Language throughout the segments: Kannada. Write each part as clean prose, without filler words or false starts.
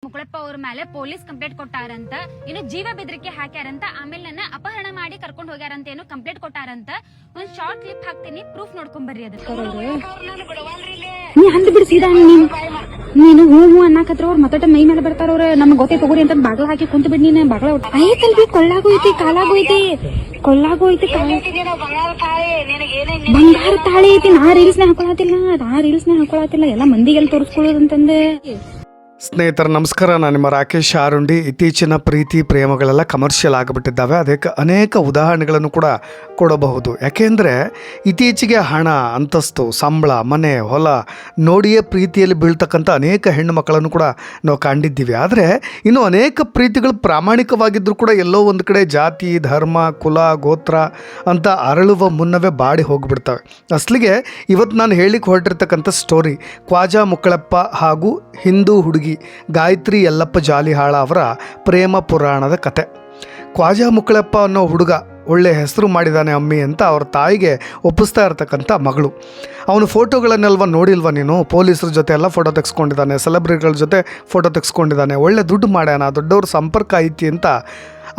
ಮುಕಳಪ್ಪ ಅವ್ರ ಮೇಲೆ ಪೊಲೀಸ್ ಕಂಪ್ಲೇಂಟ್ ಕೊಟ್ಟಾರಂತ, ಇನ್ನು ಜೀವ ಬೆದರಿಕೆ ಹಾಕ್ಯಾರಂತ, ಆಮೇಲೆ ನನ್ನ ಅಪಹರಣ ಮಾಡಿ ಕರ್ಕೊಂಡು ಹೋಗ್ಯಾರಂತ ಏನೋ ಕಂಪ್ಲೇಂಟ್ ಕೊಟ್ಟಾರಂತ. ಒಂದ್ ಶಾರ್ಟ್ ಕ್ಲಿಪ್ ಹಾಕ್ತೀನಿ, ಪ್ರೂಫ್ ನೋಡ್ಕೊಂಡ್ ಬರ್ರಿ. ಅದು ನೀ ಹಂದ್ ಬಿಡ್ ಸೀದಾ ನೀನು ಹೂ ಹೂ ಅನ್ನಕತ್ರ ಅವ್ರ ಮತ್ತಟ ಮೈ ಮೇಲೆ ಬರ್ತಾರ ಅವ್ರ. ನಮ್ಗೆ ಗೊತ್ತೇ ತಗೋರಿ ಅಂತ ಬಾಗ್ಲ ಹಾಕಿ ಕುಂತ ಬಿಡ್. ನೀನ್ ಬಾಗ್ಲ ಐತಲ್ವಿ, ಕೊಳ್ಳಾಗೂ ಐತಿ ಕಾಲಾಗೂ ಐತಿ, ಕೊಳ್ಳಾಗೂ ಐತಿ ಬಂಗಾರ ತಾಳಿ ಐತಿ. ನಾ ರೀಲ್ಸ್ನ ಹಾಕೊಳತಿಲ್ಲ, ಎಲ್ಲ ಮಂದಿಗೆಲ್ಲ ತೋರಿಸ್ಕೊಳ್ಳೋದಂತಂದೆ. ಸ್ನೇಹಿತರು ನಮಸ್ಕಾರ, ನಾನು ನಿಮ್ಮ ರಾಕೇಶ್ ಆರುಂಡಿ. ಇತ್ತೀಚಿನ ಪ್ರೀತಿ ಪ್ರೇಮಗಳೆಲ್ಲ ಕಮರ್ಷಿಯಲ್ ಆಗಿಬಿಟ್ಟಿದ್ದಾವೆ. ಅದಕ್ಕೆ ಅನೇಕ ಉದಾಹರಣೆಗಳನ್ನು ಕೂಡ ಕೊಡಬಹುದು. ಯಾಕೆಂದರೆ ಇತ್ತೀಚೆಗೆ ಹಣ, ಅಂತಸ್ತು, ಸಂಬಳ, ಮನೆ, ಹೊಲ ನೋಡಿಯೇ ಪ್ರೀತಿಯಲ್ಲಿ ಬೀಳ್ತಕ್ಕಂಥ ಅನೇಕ ಹೆಣ್ಣು ಮಕ್ಕಳನ್ನು ಕೂಡ ನಾವು ಕಂಡಿದ್ದೀವಿ. ಆದರೆ ಇನ್ನು ಅನೇಕ ಪ್ರೀತಿಗಳು ಪ್ರಾಮಾಣಿಕವಾಗಿದ್ದರೂ ಕೂಡ ಎಲ್ಲೋ ಒಂದು ಕಡೆ ಜಾತಿ, ಧರ್ಮ, ಕುಲ, ಗೋತ್ರ ಅಂತ ಅರಳುವ ಮುನ್ನವೇ ಬಾಡಿ ಹೋಗಿಬಿಡ್ತವೆ. ಅಸಲಿಗೆ ಇವತ್ತು ನಾನು ಹೇಳಿಕ್ಕೆ ಹೊರಟಿರ್ತಕ್ಕಂಥ ಸ್ಟೋರಿ ಕ್ವಾಜಾ ಮುಕ್ಕಳಪ್ಪ ಹಾಗೂ ಹಿಂದೂ ಹುಡುಗಿ ಗಾಯತ್ರಿ ಯಲ್ಲಪ್ಪ ಜಾಲಿಹಾಳ ಅವರ ಪ್ರೇಮ ಪುರಾಣದ ಕತೆ. ಕ್ವಾಜಾ ಮುಕ್ಕಳಪ್ಪ ಅನ್ನೋ ಹುಡುಗ ಒಳ್ಳೆ ಹೆಸರು ಮಾಡಿದ್ದಾನೆ ಅಮ್ಮಿ ಅಂತ ಅವ್ರ ತಾಯಿಗೆ ಒಪ್ಪಿಸ್ತಾ ಇರ್ತಕ್ಕಂಥ ಮಗಳು. ಅವನು ಫೋಟೋಗಳನ್ನೆಲ್ವ ನೋಡಿಲ್ವ ನೀನು? ಪೊಲೀಸರ ಜೊತೆ ಎಲ್ಲ ಫೋಟೋ ತೆಗೆಸ್ಕೊಂಡಿದ್ದಾನೆ, ಸೆಲೆಬ್ರಿಟಿಗಳ ಜೊತೆ ಫೋಟೋ ತೆಗೆಸ್ಕೊಂಡಿದ್ದಾನೆ, ಒಳ್ಳೆ ದುಡ್ಡು ಮಾಡ್ಯಾನ, ದೊಡ್ಡವ್ರ ಸಂಪರ್ಕ ಐತಿ ಅಂತ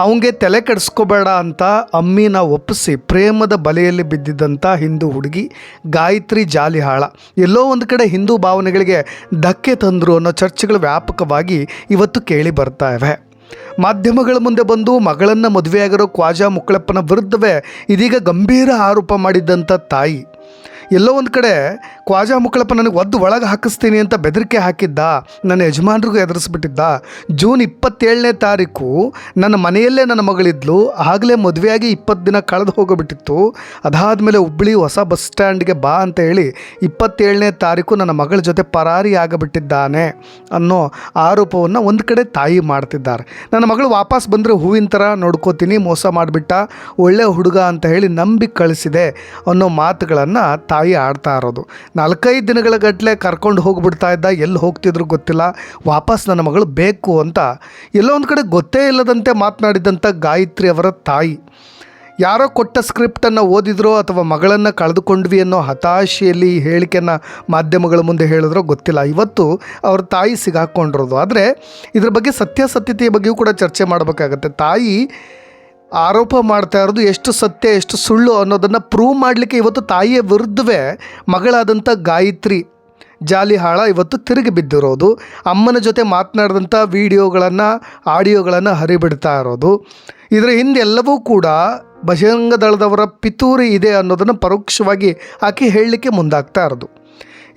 ಅವಂಗೆ ತಲೆ ಕೆಡಿಸ್ಕೋಬೇಡ ಅಂತ ಅಮ್ಮಿನ ಒಪ್ಪಿಸಿ ಪ್ರೇಮದ ಬಲೆಯಲ್ಲಿ ಬಿದ್ದಿದ್ದಂಥ ಹಿಂದೂ ಹುಡುಗಿ ಗಾಯತ್ರಿ ಜಾಲಿಹಾಳ ಎಲ್ಲೋ ಒಂದು ಕಡೆ ಹಿಂದೂ ಭಾವನೆಗಳಿಗೆ ಧಕ್ಕೆ ತಂದರು ಅನ್ನೋ ಚರ್ಚೆಗಳು ವ್ಯಾಪಕವಾಗಿ ಇವತ್ತು ಕೇಳಿ ಬರ್ತಾ ಇವೆ. ಮಾಧ್ಯಮಗಳ ಮುಂದೆ ಬಂದು ಮಗಳನ್ನು ಮದುವೆಯಾಗಿರೋ ಕ್ವಾಜಾ ಮುಕ್ಕಳಪ್ಪನ ವಿರುದ್ಧವೇ ಇದೀಗ ಗಂಭೀರ ಆರೋಪ ಮಾಡಿದ್ದಂಥ ತಾಯಿ ಎಲ್ಲೋ ಒಂದು ಕಡೆ ಕ್ವಾಜಾ ಮುಕ್ಕಳಪ್ಪ ನನಗೆ ಒದ್ದು ಒಳಗೆ ಹಾಕಿಸ್ತೀನಿ ಅಂತ ಬೆದರಿಕೆ ಹಾಕಿದ್ದ, ನನ್ನ ಯಜಮಾನ್ರಿಗೂ ಎದುರಿಸ್ಬಿಟ್ಟಿದ್ದ. ಜೂನ್ 27ನೇ ತಾರೀಕು ನನ್ನ ಮನೆಯಲ್ಲೇ ನನ್ನ ಮಗಳಿದ್ಲು, ಆಗಲೇ ಮದುವೆಯಾಗಿ 20 ದಿನ ಕಳೆದು ಹೋಗಿಬಿಟ್ಟಿತ್ತು. ಅದಾದಮೇಲೆ ಹುಬ್ಬಳ್ಳಿ ಹೊಸ ಬಸ್ ಸ್ಟ್ಯಾಂಡ್ಗೆ ಬಾ ಅಂತ ಹೇಳಿ 27ನೇ ತಾರೀಕು ನನ್ನ ಮಗಳ ಜೊತೆ ಪರಾರಿ ಆಗಿಬಿಟ್ಟಿದ್ದಾನೆ ಅನ್ನೋ ಆರೋಪವನ್ನು ಒಂದು ಕಡೆ ತಾಯಿ ಮಾಡ್ತಿದ್ದಾರೆ. ನನ್ನ ಮಗಳು ವಾಪಸ್ ಬಂದರೆ ಹೂವಿನ ಥರ ನೋಡ್ಕೋತೀನಿ, ಮೋಸ ಮಾಡಿಬಿಟ್ಟ, ಒಳ್ಳೆ ಹುಡುಗ ಅಂತ ಹೇಳಿ ನಂಬಿ ಕಳಿಸಿದೆ ಅನ್ನೋ ಮಾತುಗಳನ್ನು ತಾಯಿ ಆಡ್ತಾ ಇರೋದು. 4-5 ದಿನಗಳ ಗಟ್ಟಲೆ ಕರ್ಕೊಂಡು ಹೋಗ್ಬಿಡ್ತಾ ಇದ್ದ, ಎಲ್ಲಿ ಹೋಗ್ತಿದ್ರು ಗೊತ್ತಿಲ್ಲ, ವಾಪಸ್ ನನ್ನ ಮಗಳು ಬೇಕು ಅಂತ ಎಲ್ಲೋ ಒಂದು ಕಡೆ ಗೊತ್ತೇ ಇಲ್ಲದಂತೆ ಮಾತನಾಡಿದಂಥ ಗಾಯತ್ರಿ ಅವರ ತಾಯಿ ಯಾರೋ ಕೊಟ್ಟ ಸ್ಕ್ರಿಪ್ಟನ್ನು ಓದಿದ್ರೋ ಅಥವಾ ಮಗಳನ್ನು ಕಳೆದುಕೊಂಡ್ವಿ ಅನ್ನೋ ಹತಾಶೆಯಲ್ಲಿ ಹೇಳಿಕೆಯನ್ನು ಮಾಧ್ಯಮಗಳ ಮುಂದೆ ಹೇಳಿದ್ರೋ ಗೊತ್ತಿಲ್ಲ. ಇವತ್ತು ಅವ್ರ ತಾಯಿ ಸಿಗಾಕೊಂಡಿರೋದು. ಆದರೆ ಇದ್ರ ಬಗ್ಗೆ ಸತ್ಯಾಸತ್ಯತೆಯ ಬಗ್ಗೆಯೂ ಕೂಡ ಚರ್ಚೆ ಮಾಡಬೇಕಾಗತ್ತೆ. ತಾಯಿ ಆರೋಪ ಮಾಡ್ತಾ ಇರೋದು ಎಷ್ಟು ಸತ್ಯ ಎಷ್ಟು ಸುಳ್ಳು ಅನ್ನೋದನ್ನು ಪ್ರೂವ್ ಮಾಡಲಿಕ್ಕೆ ಇವತ್ತು ತಾಯಿಯ ವಿರುದ್ಧವೇ ಮಗಳಾದಂಥ ಗಾಯತ್ರಿ ಜಾಲಿಹಾಳ ಇವತ್ತು ತಿರುಗಿ ಬಿದ್ದಿರೋದು, ಅಮ್ಮನ ಜೊತೆ ಮಾತನಾಡಿದಂಥ ವಿಡಿಯೋಗಳನ್ನು ಆಡಿಯೋಗಳನ್ನು ಹರಿಬಿಡ್ತಾ ಇರೋದು. ಇದರ ಹಿಂದೆ ಎಲ್ಲವೂ ಕೂಡ ಬಜರಂಗ ದಳದವರ ಪಿತೂರಿ ಇದೆ ಅನ್ನೋದನ್ನು ಪರೋಕ್ಷವಾಗಿ ಆಕೆ ಹೇಳಲಿಕ್ಕೆ ಮುಂದಾಗ್ತಾ ಇರೋದು.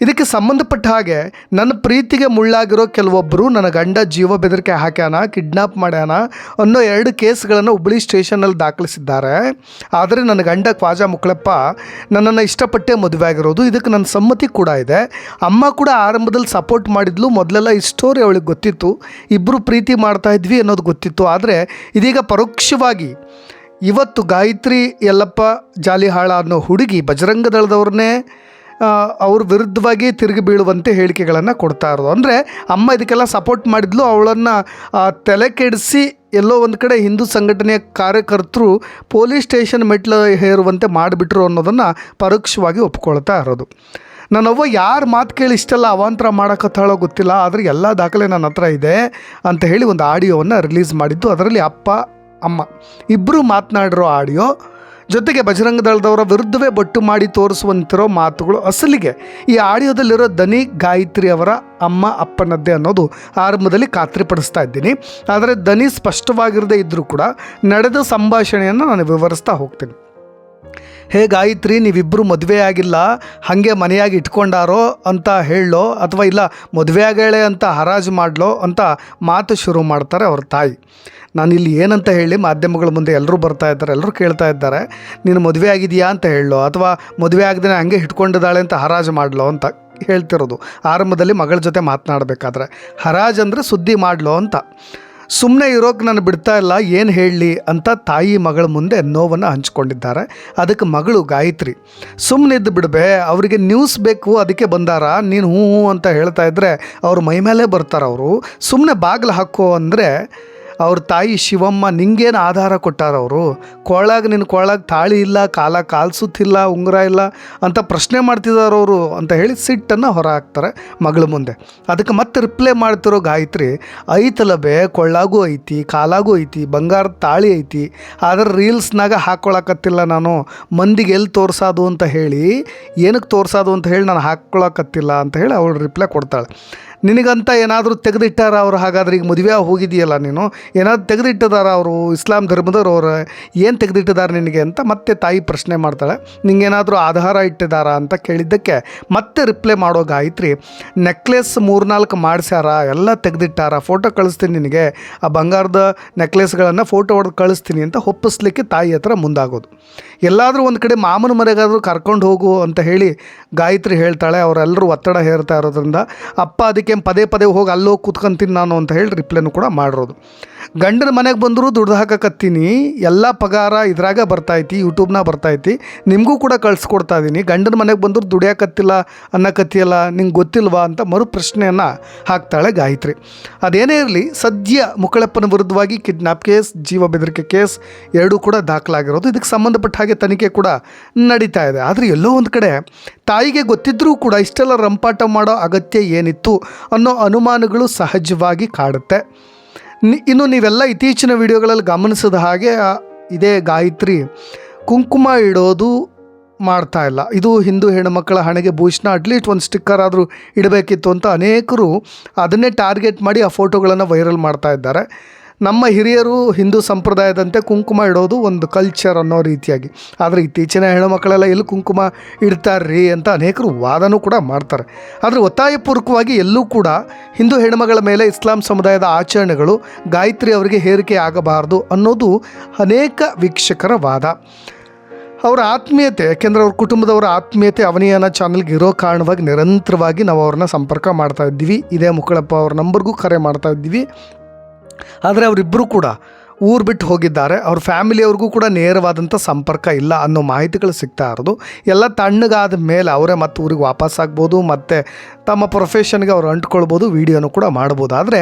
ಇದಕ್ಕೆ ಸಂಬಂಧಪಟ್ಟ ಹಾಗೆ ನನ್ನ ಪ್ರೀತಿಗೆ ಮುಳ್ಳಾಗಿರೋ ಕೆಲವೊಬ್ಬರು ನನ್ನ ಗಂಡ ಜೀವ ಬೆದರಿಕೆ ಹಾಕ್ಯಾನ, ಕಿಡ್ನಾಪ್ ಮಾಡ್ಯಾನ ಅನ್ನೋ 2 ಕೇಸ್ಗಳನ್ನು ಹುಬ್ಬಳ್ಳಿ ಸ್ಟೇಷನಲ್ಲಿ ದಾಖಲಿಸಿದ್ದಾರೆ. ಆದರೆ ನನ್ನ ಗಂಡ ಕ್ವಾಜಾ ಮುಕ್ಕಳಪ್ಪ ನನ್ನನ್ನು ಇಷ್ಟಪಟ್ಟೇ ಮದುವೆ ಆಗಿರೋದು, ಇದಕ್ಕೆ ನನ್ನ ಸಮ್ಮತಿ ಕೂಡ ಇದೆ. ಅಮ್ಮ ಕೂಡ ಆರಂಭದಲ್ಲಿ ಸಪೋರ್ಟ್ ಮಾಡಿದ್ಲು. ಮೊದಲೆಲ್ಲ ಈ ಸ್ಟೋರಿ ಅವಳಿಗೆ ಗೊತ್ತಿತ್ತು, ಇಬ್ಬರು ಪ್ರೀತಿ ಮಾಡ್ತಾ ಇದ್ವಿ ಅನ್ನೋದು ಗೊತ್ತಿತ್ತು. ಆದರೆ ಇದೀಗ ಪರೋಕ್ಷವಾಗಿ ಇವತ್ತು ಗಾಯತ್ರಿ ಯಲ್ಲಪ್ಪ ಜಾಲಿಹಾಳ ಅನ್ನೋ ಹುಡುಗಿ ಬಜರಂಗ ದಳದವ್ರನ್ನೇ ಅವ್ರ ವಿರುದ್ಧವಾಗಿ ತಿರುಗಿ ಬೀಳುವಂತೆ ಹೇಳಿಕೆಗಳನ್ನು ಕೊಡ್ತಾ ಇರೋದು. ಅಂದರೆ ಅಮ್ಮ ಇದಕ್ಕೆಲ್ಲ ಸಪೋರ್ಟ್ ಮಾಡಿದ್ಲು, ಅವಳನ್ನು ತಲೆ ಕೆಡಿಸಿ ಎಲ್ಲೋ ಒಂದು ಕಡೆ ಹಿಂದೂ ಸಂಘಟನೆಯ ಕಾರ್ಯಕರ್ತರು ಪೊಲೀಸ್ ಸ್ಟೇಷನ್ ಮೆಟ್ಲು ಹೇರುವಂತೆ ಮಾಡಿಬಿಟ್ರು ಅನ್ನೋದನ್ನು ಪರೋಕ್ಷವಾಗಿ ಒಪ್ಕೊಳ್ತಾ ಇರೋದು. ನನ್ನವ್ವ ಯಾರು ಮಾತು ಕೇಳಿ ಇಷ್ಟೆಲ್ಲ ಅವಾಂತರ ಮಾಡೋಕತ್ತಾಳೋ ಗೊತ್ತಿಲ್ಲ, ಆದರೆ ಎಲ್ಲ ದಾಖಲೆ ನನ್ನ ಹತ್ರ ಇದೆ ಅಂತ ಹೇಳಿ ಒಂದು ಆಡಿಯೋವನ್ನು ರಿಲೀಸ್ ಮಾಡಿದ್ದು. ಅದರಲ್ಲಿ ಅಪ್ಪ ಅಮ್ಮ ಇಬ್ಬರು ಮಾತನಾಡಿರೋ ಆಡಿಯೋ ಜೊತೆಗೆ ಬಜರಂಗ ದಳದವರ ವಿರುದ್ಧವೇ ಬೊಟ್ಟು ಮಾಡಿ ತೋರಿಸುವಂತಿರೋ ಮಾತುಗಳು. ಅಸಲಿಗೆ ಈ ಆಡಿಯೋದಲ್ಲಿರೋ ದನಿ ಗಾಯತ್ರಿ ಅವರ ಅಮ್ಮ ಅಪ್ಪನದ್ದೇ ಅನ್ನೋದು ಆರಂಭದಲ್ಲಿ ಖಾತ್ರಿಪಡಿಸ್ತಾ ಇದ್ದೀನಿ. ಆದರೆ ದನಿ ಸ್ಪಷ್ಟವಾಗಿರದೇ ಇದ್ದರೂ ಕೂಡ ನಡೆದ ಸಂಭಾಷಣೆಯನ್ನು ನಾನು ವಿವರಿಸ್ತಾ ಹೋಗ್ತೀನಿ. ಹೇ ಗಾಯತ್ರಿ, ನೀವಿಬ್ಬರು ಮದುವೆ ಆಗಿಲ್ಲ, ಹಾಗೆ ಮನೆಯಾಗಿ ಇಟ್ಕೊಂಡಾರೋ ಅಂತ ಹೇಳೋ ಅಥವಾ ಇಲ್ಲ ಮದುವೆ ಆಗೇಳೆ ಅಂತ ಹರಾಜು ಮಾಡಲೋ ಅಂತ ಮಾತು ಶುರು ಮಾಡ್ತಾರೆ ಅವ್ರ ತಾಯಿ. ನಾನಿಲ್ಲಿ ಏನಂತ ಹೇಳಿ ಮಾಧ್ಯಮಗಳ ಮುಂದೆ ಎಲ್ಲರೂ ಬರ್ತಾ ಇದ್ದಾರೆ, ಎಲ್ಲರೂ ಕೇಳ್ತಾ ಇದ್ದಾರೆ, ನೀನು ಮದುವೆ ಆಗಿದೆಯಾ ಅಂತ ಹೇಳೋ ಅಥವಾ ಮದುವೆ ಆಗದೇ ಹಂಗೆ ಇಟ್ಕೊಂಡಿದ್ದಾಳೆ ಅಂತ ಹರಾಜು ಮಾಡಲೋ ಅಂತ ಹೇಳ್ತಿರೋದು. ಆರಂಭದಲ್ಲಿ ಮಗಳ ಜೊತೆ ಮಾತನಾಡಬೇಕಾದ್ರೆ ಹರಾಜು ಅಂದರೆ ಸುದ್ದಿ ಮಾಡಲೋ ಅಂತ. ಸುಮ್ಮನೆ ಇರೋಕ್ಕೆ ನಾನು ಬಿಡ್ತಾ ಇಲ್ಲ, ಏನು ಹೇಳಲಿ ಅಂತ ತಾಯಿ ಮಗಳ ಮುಂದೆ ನೋವನ್ನು ಹಂಚ್ಕೊಂಡಿದ್ದಾರೆ. ಅದಕ್ಕೆ ಮಗಳು ಗಾಯತ್ರಿ ಸುಮ್ಮನಿದ್ದು ಬಿಡಬೇ, ಅವರಿಗೆ ನ್ಯೂಸ್ ಬೇಕು ಅದಕ್ಕೆ ಬಂದಾರ, ನೀನು ಹ್ಞೂ ಅಂತ ಹೇಳ್ತಾ ಇದ್ದರೆ ಅವ್ರ ಮೈ ಮೇಲೆ ಬರ್ತಾರೆ. ಅವರು ಸುಮ್ಮನೆ ಬಾಗಿಲು ಹಾಕೋ ಅಂದರೆ ಅವ್ರ ತಾಯಿ ಶಿವಮ್ಮ ನಿಂಗೇನು ಆಧಾರ ಕೊಟ್ಟಾರ ಅವರು? ನಿನ್ನ ಕೊಳಾಗ ತಾಳಿ ಇಲ್ಲ, ಕಾಲು ಸುತ್ತಿಲ್ಲ, ಉಂಗುರ ಇಲ್ಲ ಅಂತ ಪ್ರಶ್ನೆ ಮಾಡ್ತಿದ್ದಾರೆ ಅವರು ಅಂತ ಹೇಳಿ ಸಿಟ್ಟನ್ನು ಹೊರ ಹಾಕ್ತಾರೆ ಮಗಳ ಮುಂದೆ. ಅದಕ್ಕೆ ಮತ್ತೆ ರಿಪ್ಲೈ ಮಾಡ್ತಿರೋ ಗಾಯತ್ರಿ, ಐತಲಬೆ ಕೊಳ್ಳಾಗೂ ಐತಿ, ಕಾಲಾಗೂ ಐತಿ, ಬಂಗಾರದ ತಾಳಿ ಐತಿ, ಆದರೆ ರೀಲ್ಸ್ನಾಗ ಹಾಕ್ಕೊಳಕತ್ತಿಲ್ಲ ನಾನು, ಮಂದಿಗೆ ಎಲ್ಲಿ ತೋರಿಸೋದು ಅಂತ ಹೇಳಿ, ಏನಕ್ಕೆ ತೋರಿಸೋದು ಅಂತ ಹೇಳಿ ನಾನು ಹಾಕ್ಕೊಳಕತ್ತಿಲ್ಲ ಅಂತ ಹೇಳಿ ಅವಳು ರಿಪ್ಲೈ ಕೊಡ್ತಾಳೆ. ನಿನಗಂತ ಏನಾದರೂ ತೆಗೆದಿಟ್ಟಾರ ಅವರು? ಹಾಗಾದ್ರೆ ಈಗ ಮದುವೆ ಹೋಗಿದೆಯಲ್ಲ ನೀನು, ಏನಾದರೂ ತೆಗೆದಿಟ್ಟಿದಾರ ಅವರು? ಇಸ್ಲಾಂ ಧರ್ಮದವ್ರು ಅವರು ಏನು ತೆಗೆದಿಟ್ಟಿದ್ದಾರೆ ನಿನಗೆ ಅಂತ ಮತ್ತೆ ತಾಯಿ ಪ್ರಶ್ನೆ ಮಾಡ್ತಾಳೆ. ನಿಂಗೇನಾದರೂ ಆಧಾರ ಇಟ್ಟಿದ್ದಾರ ಅಂತ ಕೇಳಿದ್ದಕ್ಕೆ ಮತ್ತೆ ರಿಪ್ಲೈ ಮಾಡೋ ಗಾಯತ್ರಿ, ನೆಕ್ಲೆಸ್ 3-4 ಮಾಡಿಸ್ಯಾರ, ಎಲ್ಲ ತೆಗೆದಿಟ್ಟಾರ, ಫೋಟೋ ಕಳಿಸ್ತೀನಿ ನಿನಗೆ, ಆ ಬಂಗಾರದ ನೆಕ್ಲೆಸ್ಗಳನ್ನು ಫೋಟೋ ಹೊಡೆದು ಕಳಿಸ್ತೀನಿ ಅಂತ ಒಪ್ಪಿಸ್ಲಿಕ್ಕೆ ತಾಯಿ ಹತ್ರ ಮುಂದಾಗೋದು. ಎಲ್ಲಾದರೂ ಒಂದು ಕಡೆ ಮಾಮನ ಮನೆಗಾದರೂ ಕರ್ಕೊಂಡು ಹೋಗು ಅಂತ ಹೇಳಿ ಗಾಯತ್ರಿ ಹೇಳ್ತಾಳೆ. ಅವರೆಲ್ಲರೂ ಒತ್ತಡ ಹೇರ್ತಾ ಇರೋದ್ರಿಂದ ಅಪ್ಪ ಅದಕ್ಕೆ ಪದೇ ಪದೇ ಹೋಗಿ ಅಲ್ಲೋಗಿ ಕೂತ್ಕೊಂತೀನಿ ನಾನು ಅಂತ ಹೇಳಿ ರಿಪ್ಲೈನು ಕೂಡ ಮಾಡಿರೋದು. ಗಂಡನ ಮನೆಗೆ ಬಂದರೂ ದುಡ್ದು ಹಾಕಕತ್ತೀನಿ, ಎಲ್ಲ ಪಗಾರ ಇದ್ರಾಗ ಬರ್ತೈತಿ, ಯೂಟ್ಯೂಬ್ನಾಗ ಬರ್ತೈತಿ, ನಿಮಗೂ ಕೂಡ ಕಳಿಸ್ಕೊಡ್ತಾ ಇದ್ದೀನಿ, ಗಂಡನ ಮನೆಗೆ ಬಂದರೂ ದುಡಿಯಾಕತ್ತಿಲ್ಲ ಅನ್ನಕತ್ತಿಯಲ್ಲ, ನಿಂಗೆ ಗೊತ್ತಿಲ್ವಾ ಅಂತ ಮರು ಪ್ರಶ್ನೆಯನ್ನು ಹಾಕ್ತಾಳೆ ಗಾಯತ್ರಿ. ಅದೇನೇ ಇರಲಿ, ಸದ್ಯ ಮುಕ್ಕಳಪ್ಪನ ವಿರುದ್ಧವಾಗಿ ಕಿಡ್ನಾಪ್ ಕೇಸ್, ಜೀವ ಬೆದರಿಕೆ ಕೇಸ್ ಎರಡೂ ಕೂಡ ದಾಖಲಾಗಿರೋದು. ಇದಕ್ಕೆ ಸಂಬಂಧಪಟ್ಟ ಹಾಗೆ ತನಿಖೆ ಕೂಡ ನಡೀತಾ ಇದೆ. ಆದರೆ ಎಲ್ಲೋ ಒಂದು ಕಡೆ ತಾಯಿಗೆ ಗೊತ್ತಿದ್ದರೂ ಕೂಡ ಇಷ್ಟೆಲ್ಲ ರಂಪಾಟ ಮಾಡೋ ಅಗತ್ಯ ಏನಿತ್ತು ಅನ್ನೋ ಅನುಮಾನಗಳು ಸಹಜವಾಗಿ ಕಾಡುತ್ತೆ. ಇನ್ನು ನೀವೆಲ್ಲ ಇತ್ತೀಚಿನ ವಿಡಿಯೋಗಳಲ್ಲಿ ಗಮನಿಸಿದ ಹಾಗೆ ಇದೇ ಗಾಯತ್ರಿ ಕುಂಕುಮ ಇಡೋದು ಮಾಡ್ತಾ ಇಲ್ಲ. ಇದು ಹಿಂದೂ ಹೆಣ್ಣುಮಕ್ಕಳ ಹಣೆಗೆ ಭೂಷಣ, ಅಟ್ಲೀಸ್ಟ್ ಒಂದು ಸ್ಟಿಕ್ಕರ್ ಆದರೂ ಇಡಬೇಕಿತ್ತು ಅಂತ ಅನೇಕರು ಅದನ್ನೇ ಟಾರ್ಗೆಟ್ ಮಾಡಿ ಆ ಫೋಟೋಗಳನ್ನು ವೈರಲ್ ಮಾಡ್ತಾ ಇದ್ದಾರೆ. ನಮ್ಮ ಹಿರಿಯರು ಹಿಂದೂ ಸಂಪ್ರದಾಯದಂತೆ ಕುಂಕುಮ ಇಡೋದು ಒಂದು ಕಲ್ಚರ್ ಅನ್ನೋ ರೀತಿಯಾಗಿ. ಆದರೆ ಇತ್ತೀಚಿನ ಹೆಣ್ಣುಮಕ್ಕಳೆಲ್ಲ ಎಲ್ಲಿ ಕುಂಕುಮ ಇಡ್ತಾರ್ರಿ ಅಂತ ಅನೇಕರು ವಾದನೂ ಕೂಡ ಮಾಡ್ತಾರೆ. ಆದರೆ ಒತ್ತಾಯಪೂರ್ವಕವಾಗಿ ಎಲ್ಲೂ ಕೂಡ ಹಿಂದೂ ಹೆಣ್ಣುಮಗಳ ಮೇಲೆ ಇಸ್ಲಾಂ ಸಮುದಾಯದ ಆಚರಣೆಗಳು ಗಾಯತ್ರಿ ಅವರಿಗೆ ಹೇರಿಕೆ ಆಗಬಾರ್ದು ಅನ್ನೋದು ಅನೇಕ ವೀಕ್ಷಕರ ವಾದ. ಅವರ ಆತ್ಮೀಯತೆ, ಯಾಕೆಂದರೆ ಅವ್ರ ಕುಟುಂಬದವರ ಆತ್ಮೀಯತೆ ಅವನಿಯನ ಚಾನಲ್ಗೆ ಇರೋ ಕಾರಣವಾಗಿ ನಿರಂತರವಾಗಿ ನಾವು ಅವ್ರನ್ನ ಸಂಪರ್ಕ ಮಾಡ್ತಾ ಇದ್ದೀವಿ. ಇದೇ ಮುಕ್ಕಳಪ್ಪ ಅವ್ರ ನಂಬರ್ಗೂ ಕರೆ ಮಾಡ್ತಾ ಇದ್ದೀವಿ. ಆದರೆ ಅವರಿಬ್ಬರು ಕೂಡ ಊರು ಬಿಟ್ಟು ಹೋಗಿದ್ದಾರೆ. ಅವ್ರ ಫ್ಯಾಮಿಲಿಯವ್ರಿಗೂ ಕೂಡ ನೇರವಾದಂಥ ಸಂಪರ್ಕ ಇಲ್ಲ ಅನ್ನೋ ಮಾಹಿತಿಗಳು ಸಿಗ್ತಾ ಇರೋದು. ಎಲ್ಲ ತಣ್ಣಗಾದ ಮೇಲೆ ಅವರೇ ಮತ್ತೆ ಊರಿಗೆ ವಾಪಸ್ ಆಗ್ಬೋದು, ಮತ್ತು ತಮ್ಮ ಪ್ರೊಫೆಷನ್ಗೆ ಅವ್ರು ಅಂಟ್ಕೊಳ್ಬೋದು, ವೀಡಿಯೋನು ಕೂಡ ಮಾಡ್ಬೋದು. ಆದರೆ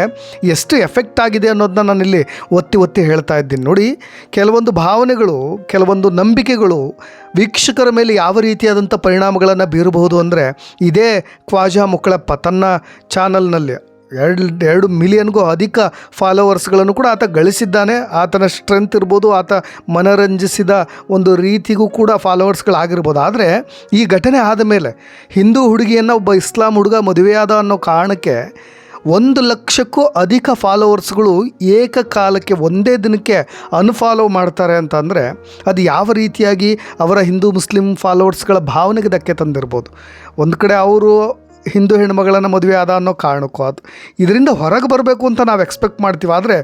ಎಷ್ಟು ಎಫೆಕ್ಟ್ ಆಗಿದೆ ಅನ್ನೋದನ್ನ ನಾನಿಲ್ಲಿ ಒತ್ತಿ ಹೇಳ್ತಾ ಇದ್ದೀನಿ. ನೋಡಿ, ಕೆಲವೊಂದು ಭಾವನೆಗಳು, ಕೆಲವೊಂದು ನಂಬಿಕೆಗಳು ವೀಕ್ಷಕರ ಮೇಲೆ ಯಾವ ರೀತಿಯಾದಂಥ ಪರಿಣಾಮಗಳನ್ನು ಬೀರಬಹುದು ಅಂದರೆ, ಇದೇ ಖ್ವಾಜಾ ಮುಕ್ಕಳಪ್ಪ ತನ್ನ ಚಾನಲ್ನಲ್ಲಿ 2 ಮಿಲಿಯನ್ಗೂ ಅಧಿಕ ಫಾಲೋವರ್ಸ್ಗಳನ್ನು ಕೂಡ ಆತ ಗಳಿಸಿದ್ದಾನೆ. ಆತನ ಸ್ಟ್ರೆಂತ್ ಇರ್ಬೋದು, ಆತ ಮನರಂಜಿಸಿದ ಒಂದು ರೀತಿಗೂ ಕೂಡ ಫಾಲೋವರ್ಸ್ಗಳಾಗಿರ್ಬೋದು. ಆದರೆ ಈ ಘಟನೆ ಆದ ಮೇಲೆ ಹಿಂದೂ ಹುಡುಗಿಯನ್ನು ಒಬ್ಬ ಇಸ್ಲಾಂ ಹುಡುಗ ಮದುವೆಯಾದ ಅನ್ನೋ ಕಾರಣಕ್ಕೆ 1 ಲಕ್ಷಕ್ಕೂ ಅಧಿಕ ಫಾಲೋವರ್ಸ್ಗಳು ಏಕಕಾಲಕ್ಕೆ ಒಂದೇ ದಿನಕ್ಕೆ ಅನ್ಫಾಲೋ ಮಾಡ್ತಾರೆ ಅಂತಂದರೆ ಅದು ಯಾವ ರೀತಿಯಾಗಿ ಅವರ ಹಿಂದೂ ಮುಸ್ಲಿಂ ಫಾಲೋವರ್ಸ್ಗಳ ಭಾವನೆಗೆ ಧಕ್ಕೆ ತಂದಿರ್ಬೋದು. ಒಂದು ಕಡೆ ಅವರು ಹಿಂದೂ ಹೆಣ್ಮಗಳನ್ನು ಮದುವೆ ಆದ ಅನ್ನೋ ಕಾರಣಕ್ಕೂ ಅದು ಇದರಿಂದ ಹೊರಗೆ ಬರಬೇಕು ಅಂತ ನಾವು ಎಕ್ಸ್ಪೆಕ್ಟ್ ಮಾಡ್ತೀವಿ. ಆದರೆ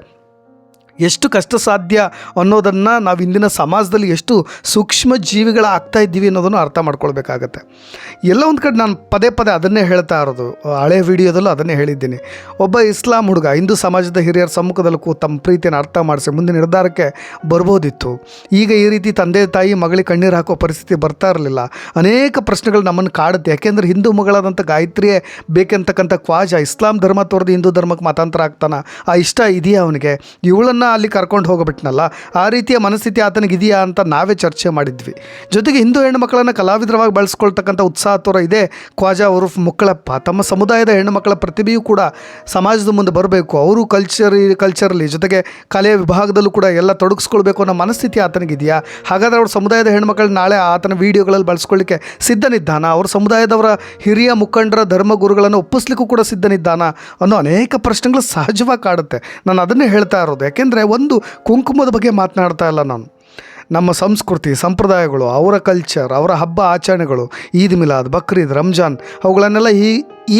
ಎಷ್ಟು ಕಷ್ಟ ಸಾಧ್ಯ ಅನ್ನೋದನ್ನು ನಾವು ಇಂದಿನ ಸಮಾಜದಲ್ಲಿ ಎಷ್ಟು ಸೂಕ್ಷ್ಮ ಜೀವಿಗಳಾಗ್ತಾ ಇದ್ದೀವಿ ಅನ್ನೋದನ್ನು ಅರ್ಥ ಮಾಡ್ಕೊಳ್ಬೇಕಾಗತ್ತೆ. ಎಲ್ಲ ಒಂದು ಕಡೆ ನಾನು ಪದೇ ಅದನ್ನೇ ಹೇಳ್ತಾ ಇರೋದು, ಹಳೆ ವಿಡಿಯೋದಲ್ಲೂ ಅದನ್ನೇ ಹೇಳಿದ್ದೀನಿ. ಒಬ್ಬ ಇಸ್ಲಾಂ ಹುಡುಗ ಹಿಂದೂ ಸಮಾಜದ ಹಿರಿಯರ ಸಮ್ಮುಖದಲ್ಲಿ ತಮ್ಮ ಪ್ರೀತಿಯನ್ನು ಅರ್ಥ ಮಾಡಿಸಿ ಮುಂದೆ ನಿರ್ಧಾರಕ್ಕೆ ಬರ್ಬೋದಿತ್ತು. ಈಗ ಈ ರೀತಿ ತಂದೆ ತಾಯಿ ಮಗಳಿಗೆ ಕಣ್ಣೀರು ಹಾಕೋ ಪರಿಸ್ಥಿತಿ ಬರ್ತಾ ಇರಲಿಲ್ಲ. ಅನೇಕ ಪ್ರಶ್ನೆಗಳು ನಮ್ಮನ್ನು ಕಾಡುತ್ತೆ. ಯಾಕೆಂದರೆ ಹಿಂದೂ ಮಗಳಾದಂಥ ಗಾಯತ್ರಿಯೇ ಬೇಕಂತಕ್ಕಂಥ ಖ್ವಾಜಾ ಇಸ್ಲಾಂ ಧರ್ಮ ತೋರಿದು ಹಿಂದೂ ಧರ್ಮಕ್ಕೆ ಮತಾಂತರ ಆಗ್ತಾನೆ, ಆ ಇಷ್ಟ ಇದೆಯಾ ಅವನಿಗೆ? ಇವಳನ್ನು ಅಲ್ಲಿ ಕರ್ಕೊಂಡು ಹೋಗಿಬಿಟ್ನಲ್ಲ, ಆ ರೀತಿಯ ಮನಸ್ಥಿತಿ ಆತನಿಗಿದೆಯಾ ಅಂತ ನಾವೇ ಚರ್ಚೆ ಮಾಡಿದ್ವಿ. ಜೊತೆಗೆ ಹಿಂದೂ ಹೆಣ್ಣು ಮಕ್ಕಳನ್ನು ಕಲಾವಿದರವಾಗಿ ಬಳಸ್ಕೊಳ್ತಕ್ಕಂಥ ಉತ್ಸಾಹ ತೋರ ಇದೇ ಖ್ವಾಜಾ ಉರ್ಫ್ ಮುಕ್ಕಳಪ್ಪ ತಮ್ಮ ಸಮುದಾಯದ ಹೆಣ್ಣು ಮಕ್ಕಳ ಪ್ರತಿಭೆಯೂ ಕೂಡ ಸಮಾಜದ ಮುಂದೆ ಬರಬೇಕು, ಅವರು ಕಲ್ಚರಲ್ಲಿ ಜೊತೆಗೆ ಕಲೆಯ ವಿಭಾಗದಲ್ಲೂ ಕೂಡ ಎಲ್ಲ ತೊಡಗಿಸ್ಕೊಳ್ಬೇಕು ಅನ್ನೋ ಮನಸ್ಥಿತಿ ಆತನಿಗಿದೆಯಾ? ಹಾಗಾದರೆ ಅವ್ರ ಸಮುದಾಯದ ಹೆಣ್ಮಕ್ಳು ನಾಳೆ ಆತನ ವಿಡಿಯೋಗಳಲ್ಲಿ ಬಳಸ್ಕೊಳ್ಳಿಕ್ಕೆ ಸಿದ್ಧನಿದ್ದಾನ? ಅವ್ರ ಸಮುದಾಯದವರ ಹಿರಿಯ ಮುಖಂಡರ ಧರ್ಮಗುರುಗಳನ್ನು ಒಪ್ಪಿಸ್ಲಿಕ್ಕೂ ಕೂಡ ಸಿದ್ಧನಿದ್ದಾನ ಅನ್ನೋ ಅನೇಕ ಪ್ರಶ್ನೆಗಳು ಸಹಜವಾಗಿ ಕಾಡುತ್ತೆ. ನಾನು ಅದನ್ನೇ ಹೇಳ್ತಾ ಇರೋದು. ಯಾಕೆಂದರೆ ಒಂದು ಕುಂಕುಮದ ಬಗ್ಗೆ ಮಾತನಾಡ್ತಾ ಇಲ್ಲ ನಾನು. ನಮ್ಮ ಸಂಸ್ಕೃತಿ ಸಂಪ್ರದಾಯಗಳು, ಅವರ ಕಲ್ಚರ್, ಅವರ ಹಬ್ಬ ಆಚರಣೆಗಳು, ಈದ್ ಮಿಲಾದ್, ಬಕ್ರೀದ್, ರಂಜಾನ್, ಅವುಗಳನ್ನೆಲ್ಲ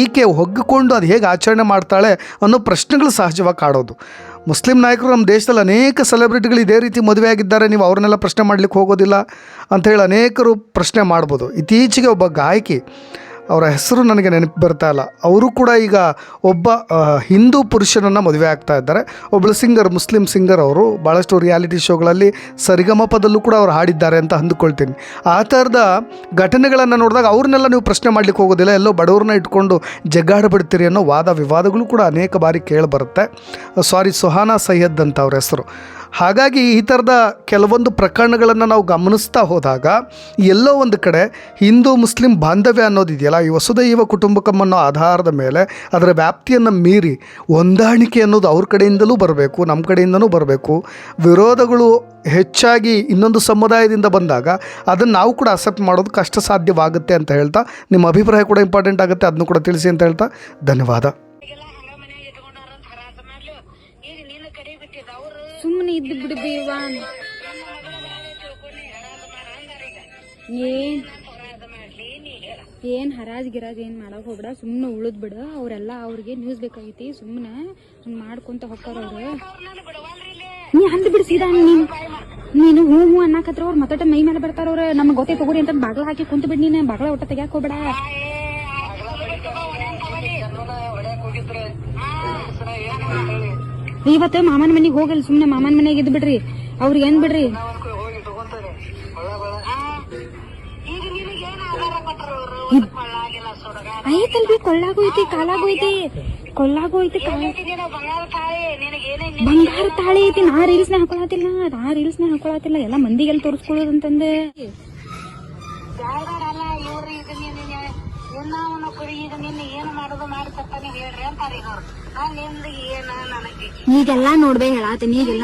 ಈಕೆ ಹೊಗ್ಗಿಕೊಂಡು ಅದು ಹೇಗೆ ಆಚರಣೆ ಮಾಡ್ತಾಳೆ ಅನ್ನೋ ಪ್ರಶ್ನೆಗಳು ಸಹಜವಾಗಿ ಕಾಡೋದು. ಮುಸ್ಲಿಂ ನಾಯಕರು ನಮ್ಮ ದೇಶದಲ್ಲಿ ಅನೇಕ ಸೆಲೆಬ್ರಿಟಿಗಳು ಇದೇ ರೀತಿ ಮದುವೆ ಆಗಿದ್ದಾರೆ, ನೀವು ಅವ್ರನ್ನೆಲ್ಲ ಪ್ರಶ್ನೆ ಮಾಡಲಿಕ್ಕೆ ಹೋಗೋದಿಲ್ಲ ಅಂಥೇಳಿ ಅನೇಕರು ಪ್ರಶ್ನೆ ಮಾಡ್ಬೋದು. ಇತ್ತೀಚೆಗೆ ಒಬ್ಬ ಗಾಯಕಿ ಅವರ ಹೆಸರು ನನಗೆ ನೆನಪು ಬರ್ತಾ ಇಲ್ಲ. ಅವರು ಕೂಡ ಈಗ ಒಬ್ಬ ಹಿಂದೂ ಪುರುಷನನ್ನು ಮದುವೆ ಆಗ್ತಾ ಇದ್ದಾರೆ. ಒಬ್ಬಳು ಸಿಂಗರ್, ಮುಸ್ಲಿಂ ಸಿಂಗರ್. ಅವರು ಭಾಳಷ್ಟು ರಿಯಾಲಿಟಿ ಶೋಗಳಲ್ಲಿ ಸರಿಗಮಪದಲ್ಲೂ ಕೂಡ ಅವ್ರು ಹಾಡಿದ್ದಾರೆ ಅಂತ ಅಂದುಕೊಳ್ತೀನಿ. ಆ ಥರದ ಘಟನೆಗಳನ್ನು ನೋಡಿದಾಗ ಅವ್ರನ್ನೆಲ್ಲ ನೀವು ಪ್ರಶ್ನೆ ಮಾಡಲಿಕ್ಕೆ ಹೋಗೋದಿಲ್ಲ, ಎಲ್ಲೋ ಬಡವ್ರನ್ನ ಇಟ್ಕೊಂಡು ಜಗ್ಗಾಡಬಿಡ್ತೀರಿ ಅನ್ನೋ ವಾದ ವಿವಾದಗಳು ಕೂಡ ಅನೇಕ ಬಾರಿ ಕೇಳಿಬರುತ್ತೆ. ಸುಹಾನಾ ಸೈಯದ್ ಅಂತ ಅವ್ರ ಹೆಸರು. ಹಾಗಾಗಿ ಈ ಥರದ ಕೆಲವೊಂದು ಪ್ರಕರಣಗಳನ್ನು ನಾವು ಗಮನಿಸ್ತಾ ಹೋದಾಗ ಎಲ್ಲೋ ಒಂದು ಕಡೆ ಹಿಂದೂ ಮುಸ್ಲಿಂ ಬಾಂಧವ್ಯ ಅನ್ನೋದಿದೆಯಲ್ಲ, ಈ ವಸುದೈವ ಕುಟುಂಬಕಂ ಅನ್ನೋ ಆಧಾರದ ಮೇಲೆ ಅದರ ವ್ಯಾಪ್ತಿಯನ್ನು ಮೀರಿ ಹೊಂದಾಣಿಕೆ ಅನ್ನೋದು ಅವ್ರ ಕಡೆಯಿಂದಲೂ ಬರಬೇಕು, ನಮ್ಮ ಕಡೆಯಿಂದನೂ ಬರಬೇಕು. ವಿರೋಧಗಳು ಹೆಚ್ಚಾಗಿ ಇನ್ನೊಂದು ಸಮುದಾಯದಿಂದ ಬಂದಾಗ ಅದನ್ನು ನಾವು ಕೂಡ ಅಕ್ಸೆಪ್ಟ್ ಮಾಡೋದು ಕಷ್ಟ ಸಾಧ್ಯವಾಗುತ್ತೆ ಅಂತ ಹೇಳ್ತಾ, ನಿಮ್ಮ ಅಭಿಪ್ರಾಯ ಕೂಡ ಇಂಪಾರ್ಟೆಂಟ್ ಆಗುತ್ತೆ, ಅದನ್ನು ಕೂಡ ತಿಳಿಸಿ ಅಂತ ಹೇಳ್ತಾ ಧನ್ಯವಾದ. ಸುಮ್ಮನೆ ಇದ್ದು ಬಿಡ್ಬೇವ. ಏನ್ ಹರಾಜ್ ಗಿರಾಜ್ ಏನ್ ಮಾಡಕ್ ಹೋಗ್ಬಿಡ, ಸುಮ್ಮನೆ ಉಳಿದ್ ಬಿಡ. ಅವ್ರೆಲ್ಲ ಅವ್ರಿಗೆ ನ್ಯೂಸ್ ಬೇಕಾಗೈತಿ, ಸುಮ್ಮನೆ ಮಾಡ್ಕೊಂತ ಹೋಗ್ತಾರ ಅವ್ರು. ನೀ ಅಂದ್ ಬಿಡ್ ಸೀದಾ. ನೀನು ಹೂ ಹೂ ಅನ್ನಕತ್ರ ಅವ್ರು ಮತ್ತಟ ಮೈ ಮೇಲೆ ಬರ್ತಾರ ಅವ್ರ. ನಮ್ಗೆ ಗೊತ್ತೇ ತಗೋರಿ ಅಂತ ಬಾಗ್ಲ ಹಾಕಿ ಕುಂತ ಬಿಡ್. ನೀನು ಬಾಗ್ಲ ಒಟ್ಟ ತೆಗ್ಯಾಕ ಹೋಗ್ಬೇಡ. ಇವತ್ತು ಮಾಮನ ಮನೆಗೆ ಹೋಗಲ್ಲ, ಸುಮ್ನೆ ಮಾಮನ ಮನೆಗೆ ಇದ್ ಬಿಡ್ರಿ. ಅವ್ರಿಗೆ ಏನ್ ಬಿಡ್ರಿ. ಐತಲ್ವಿ, ಕೊಳ್ಳಾಗೋಯ್ತಿ, ಕಾಲಾಗೋಯ್ತಿ, ಕೊಳ್ಳಾಗೋಯ್ತಿ, ಬಂಗಾರ ತಾಳಿ ಐತಿ. ನಾ ರೀಲ್ಸ್ನ ಹಾಕೊಳತಿಲ್ಲ, ಎಲ್ಲ ಮಂದಿಗೆಲ್ಲ ತೋರಿಸ್ಕೊಳ್ಳೋದಂತಂದೆ. ಈಗೆಲ್ಲಾ ನೋಡ್ಬೇ ಹೇಳಾತೀನಿ. ಈಗೆಲ್ಲ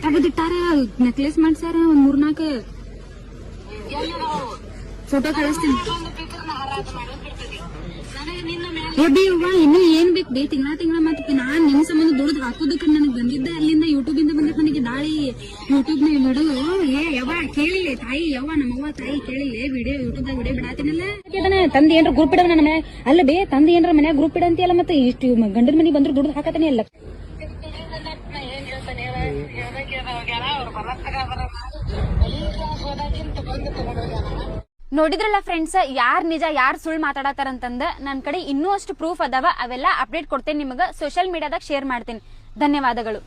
ತೆಗೆದಿಟ್ಟಾರ, ನೆಕ್ಲೆಸ್ ಮಾಡ್ಸಾರ ಒಂದ್ 3-4 ಫೋಟೋ ಕಳಿಸ್ತೀನಿ. ಇನ್ನು ಏನ್ ಬೇಕು ಬೇ, ತಿಂಗಳ ಮತ್ತೆ ನಾನ್ ನಿನ್ ಸಂಬಂಧ ದುಡ್ದು ಹಾಕೋದಕ್ಕೆ ನನಗೆ ಬಂದಿದ್ದೆ ಅಲ್ಲಿಂದ, ಯೂಟ್ಯೂಬ್ ಇಂದ ಬಂದಿದ್ ನನಗೆ ದಾಳಿ. ಯೂಟ್ಯೂಬ್ ನ ಬಿಡು ಯವ್ವ, ಕೇಳಿಲ್ಲ ತಾಯಿ, ಯವ್ವ ನಮ್ಮವ್ವ ತಾಯಿ ಕೇಳಿಲ್ಲ, ವಿಡಿಯೋ ಯೂಟ್ಯೂಬ್ ದಾಗ ವಿಡಿಯೋ ಬಿಡಾತೀನಲ್ಲ. ತಂದೆ ಏನ್ರ ಗ್ರೂಪ್ ಇಡವ ನನ್ನ ಮನೆ ಅಲ್ಲ ಬೇ, ತಂದೆ ಏನ್ರ ಮನ್ಯಾಗ ಗ್ರೂಪ್ ಇಡಂತಿಯಲ್ಲ, ಮತ್ತೆ ಇಷ್ಟು ಗಂಡನ ಮನೆಗೆ ಬಂದ್ರು ದುಡ್ದು ಹಾಕತಾನೆ ಅಲ್ಲ. ನೋಡಿದ್ರಲ್ಲ ಫ್ರೆಂಡ್ಸ್, ಯಾರ್ ನಿಜ ಯಾರ್ ಸುಳ್ಳು ಮಾತಾಡತಾರಂತಂದ ನನ್ನ ಕಡೆ ಇನ್ನೂ ಅಷ್ಟು ಪ್ರೂಫ್ ಅದಾವ. ಅವೆಲ್ಲ ಅಪ್ಡೇಟ್ ಕೊಡ್ತೇನೆ ನಿಮಗೆ, ಸೋಷಿಯಲ್ ಮೀಡಿಯಾದಾಗ ಶೇರ್ ಮಾಡ್ತೇನೆ. ಧನ್ಯವಾದಗಳು.